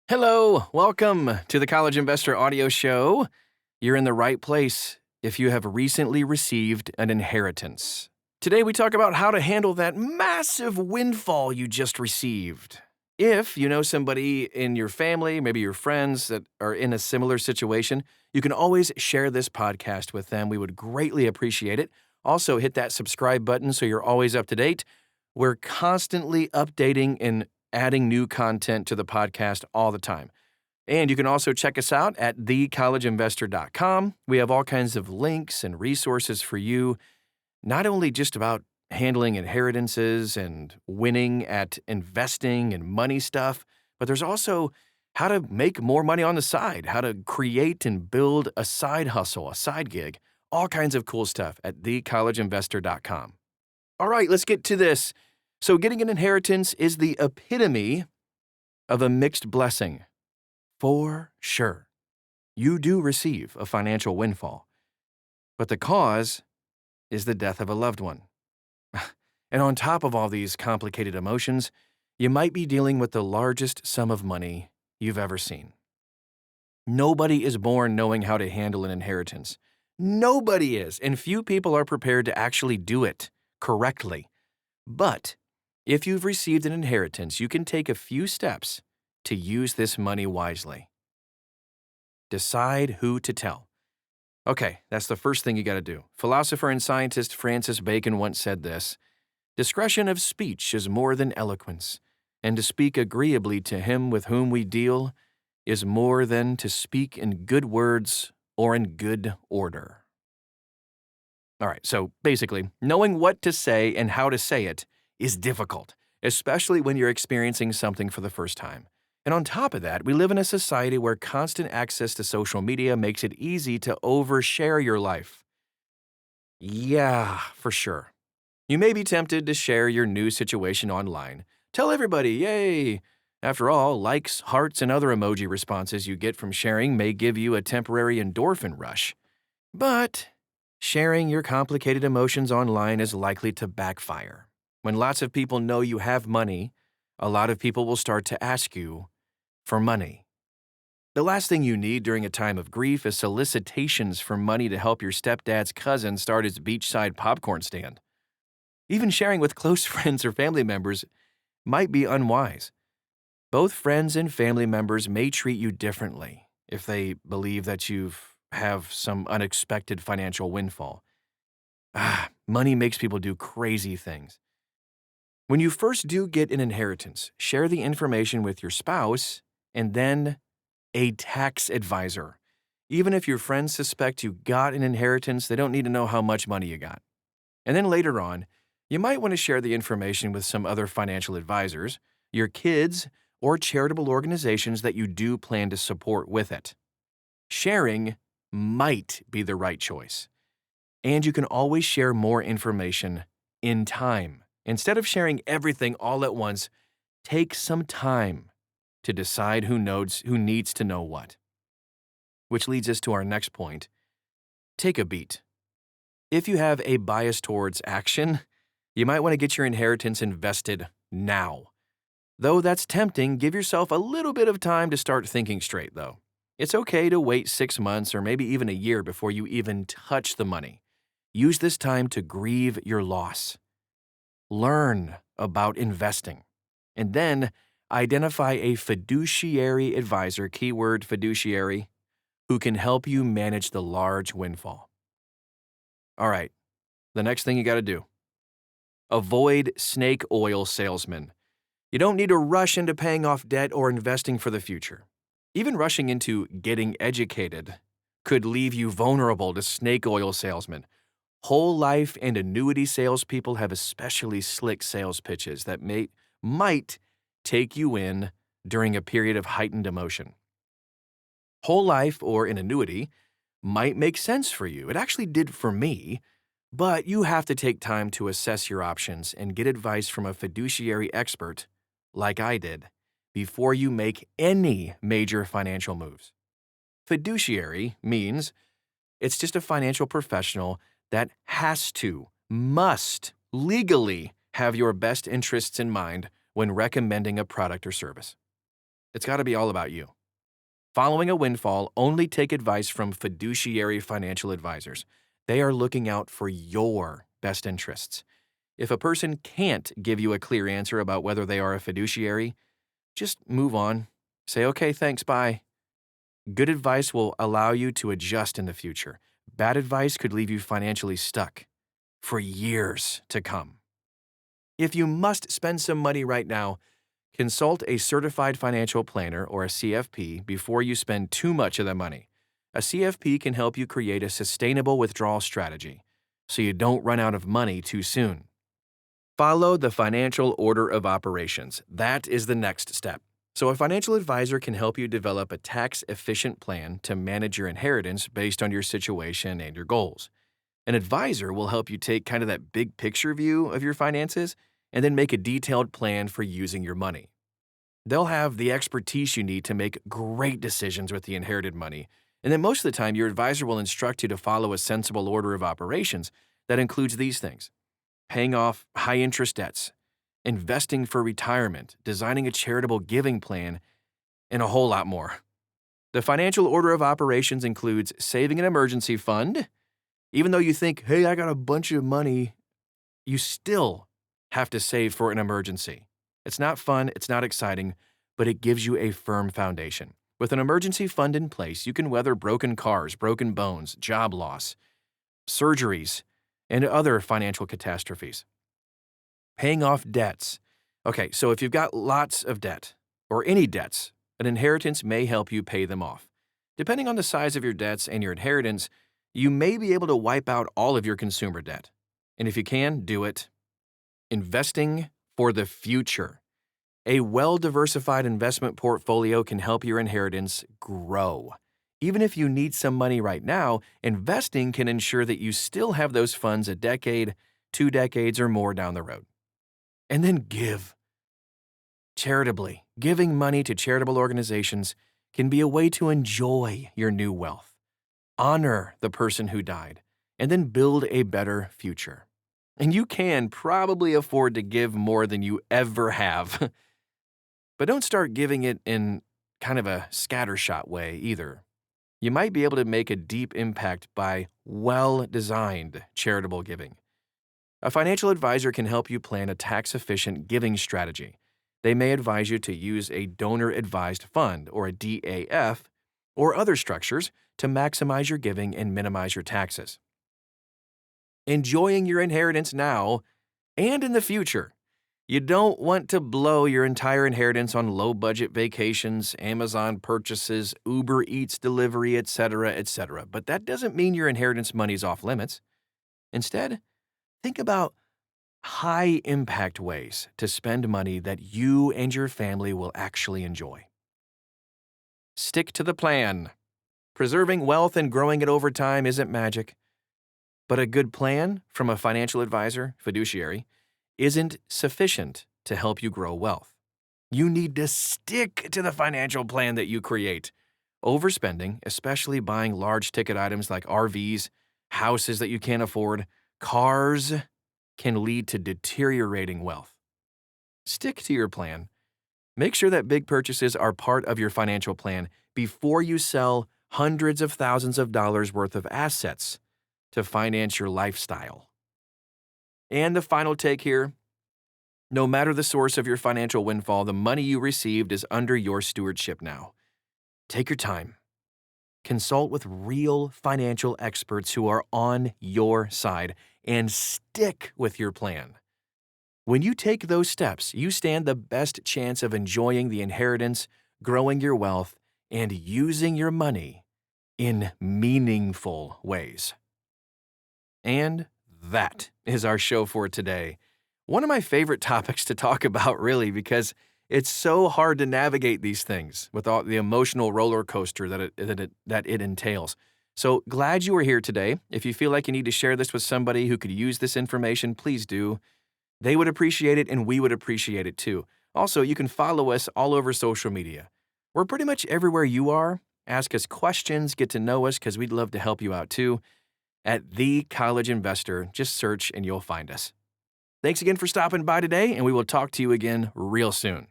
Hello, welcome to the College Investor Audio Show. You're in the right place if you have recently received an inheritance. Today we talk about how to handle that massive windfall you just received. If you know somebody in your family, maybe your friends that are in a similar situation, you can always share this podcast with them. We would greatly appreciate it. Also, hit that subscribe button so you're always up to date. We're constantly updating and adding new content to the podcast all the time. And you can also check us out at thecollegeinvestor.com. We have all kinds of links and resources for you, not only just about handling inheritances and winning at investing and money stuff, but there's also how to make more money on the side, how to create and build a side hustle, a side gig, all kinds of cool stuff at thecollegeinvestor.com. All right, let's get to this. So getting an inheritance is the epitome of a mixed blessing. For sure, you do receive a financial windfall, but the cause is the death of a loved one. And on top of all these complicated emotions, you might be dealing with the largest sum of money you've ever seen. Nobody is born knowing how to handle an inheritance. Nobody is, and few people are prepared to actually do it correctly. But if you've received an inheritance, you can take a few steps to use this money wisely. Decide who to tell. Okay, that's the first thing you got to do. Philosopher and scientist Francis Bacon once said this: "Discretion of speech is more than eloquence, and to speak agreeably to him with whom we deal is more than to speak in good words or in good order." All right, so basically, knowing what to say and how to say it is difficult, especially when you're experiencing something for the first time. And on top of that, we live in a society where constant access to social media makes it easy to overshare your life. Yeah, for sure. You may be tempted to share your new situation online. Tell everybody, yay! After all, likes, hearts, and other emoji responses you get from sharing may give you a temporary endorphin rush. But sharing your complicated emotions online is likely to backfire. When lots of people know you have money, a lot of people will start to ask you for money. The last thing you need during a time of grief is solicitations for money to help your stepdad's cousin start his beachside popcorn stand. Even sharing with close friends or family members might be unwise. Both friends and family members may treat you differently if they believe that you have some unexpected financial windfall. Money makes people do crazy things. When you first do get an inheritance, share the information with your spouse and then a tax advisor. Even if your friends suspect you got an inheritance, they don't need to know how much money you got. And then later on, you might want to share the information with some other financial advisors, your kids, or charitable organizations that you do plan to support with it. Sharing might be the right choice. And you can always share more information in time. Instead of sharing everything all at once, take some time to decide who needs to know what. Which leads us to our next point. Take a beat. If you have a bias towards action, you might want to get your inheritance invested now. Though that's tempting, give yourself a little bit of time to start thinking straight, though. It's okay to wait 6 months or maybe even a year before you even touch the money. Use this time to grieve your loss. Learn about investing. And then identify a fiduciary advisor, keyword fiduciary, who can help you manage the large windfall. All right, the next thing you got to do. Avoid snake oil salesmen. You don't need to rush into paying off debt or investing for the future. Even rushing into getting educated could leave you vulnerable to snake oil salesmen. Whole life and annuity salespeople have especially slick sales pitches that might take you in during a period of heightened emotion. Whole life or an annuity might make sense for you. It actually did for me, but you have to take time to assess your options and get advice from a fiduciary expert, like I did, before you make any major financial moves. Fiduciary means it's just a financial professional that must legally have your best interests in mind when recommending a product or service. It's got to be all about you. Following a windfall, only take advice from fiduciary financial advisors. They are looking out for your best interests. If a person can't give you a clear answer about whether they are a fiduciary, just move on. Say, okay, thanks, bye. Good advice will allow you to adjust in the future. Bad advice could leave you financially stuck for years to come. If you must spend some money right now, consult a certified financial planner or a CFP before you spend too much of the money. A CFP can help you create a sustainable withdrawal strategy so you don't run out of money too soon. Follow the financial order of operations. That is the next step. So a financial advisor can help you develop a tax-efficient plan to manage your inheritance based on your situation and your goals. An advisor will help you take kind of that big picture view of your finances and then make a detailed plan for using your money. They'll have the expertise you need to make great decisions with the inherited money, and then most of the time your advisor will instruct you to follow a sensible order of operations that includes these things: paying off high-interest debts, investing for retirement, designing a charitable giving plan, and a whole lot more. The financial order of operations includes saving an emergency fund. Even though you think, hey, I got a bunch of money, you still have to save for an emergency. It's not fun, it's not exciting, but it gives you a firm foundation. With an emergency fund in place, you can weather broken cars, broken bones, job loss, surgeries, and other financial catastrophes. Paying off debts. Okay, so if you've got lots of debt, or any debts, an inheritance may help you pay them off. Depending on the size of your debts and your inheritance, you may be able to wipe out all of your consumer debt. And if you can, do it. Investing for the future. A well-diversified investment portfolio can help your inheritance grow. Even if you need some money right now, investing can ensure that you still have those funds a decade, 2 decades, or more down the road. And then give. Charitably, giving money to charitable organizations can be a way to enjoy your new wealth. Honor the person who died, and then build a better future. And you can probably afford to give more than you ever have. But don't start giving it in kind of a scattershot way either. You might be able to make a deep impact by well-designed charitable giving. A financial advisor can help you plan a tax-efficient giving strategy. They may advise you to use a donor-advised fund, or a DAF, or other structures to maximize your giving and minimize your taxes. Enjoying your inheritance now and in the future. You don't want to blow your entire inheritance on low-budget vacations, Amazon purchases, Uber Eats delivery, etc., etc. But that doesn't mean your inheritance money is off limits. Instead, think about high-impact ways to spend money that you and your family will actually enjoy. Stick to the plan. Preserving wealth and growing it over time isn't magic. But a good plan from a financial advisor, fiduciary, isn't sufficient to help you grow wealth. You need to stick to the financial plan that you create. Overspending, especially buying large ticket items like RVs, houses that you can't afford, cars, can lead to deteriorating wealth. Stick to your plan. Make sure that big purchases are part of your financial plan before you sell hundreds of thousands of dollars worth of assets to finance your lifestyle. And the final take here: no matter the source of your financial windfall, the money you received is under your stewardship now. Take your time. Consult with real financial experts who are on your side and stick with your plan. When you take those steps, you stand the best chance of enjoying the inheritance, growing your wealth, and using your money in meaningful ways. And that is our show for today. One of my favorite topics to talk about, really, because it's so hard to navigate these things with all the emotional roller coaster that it entails. So glad you were here today. If you feel like you need to share this with somebody who could use this information, please do. They would appreciate it, and we would appreciate it too. Also, you can follow us all over social media. We're pretty much everywhere you are. Ask us questions, get to know us, because we'd love to help you out too. At The College Investor, just search and you'll find us. Thanks again for stopping by today, and we will talk to you again real soon.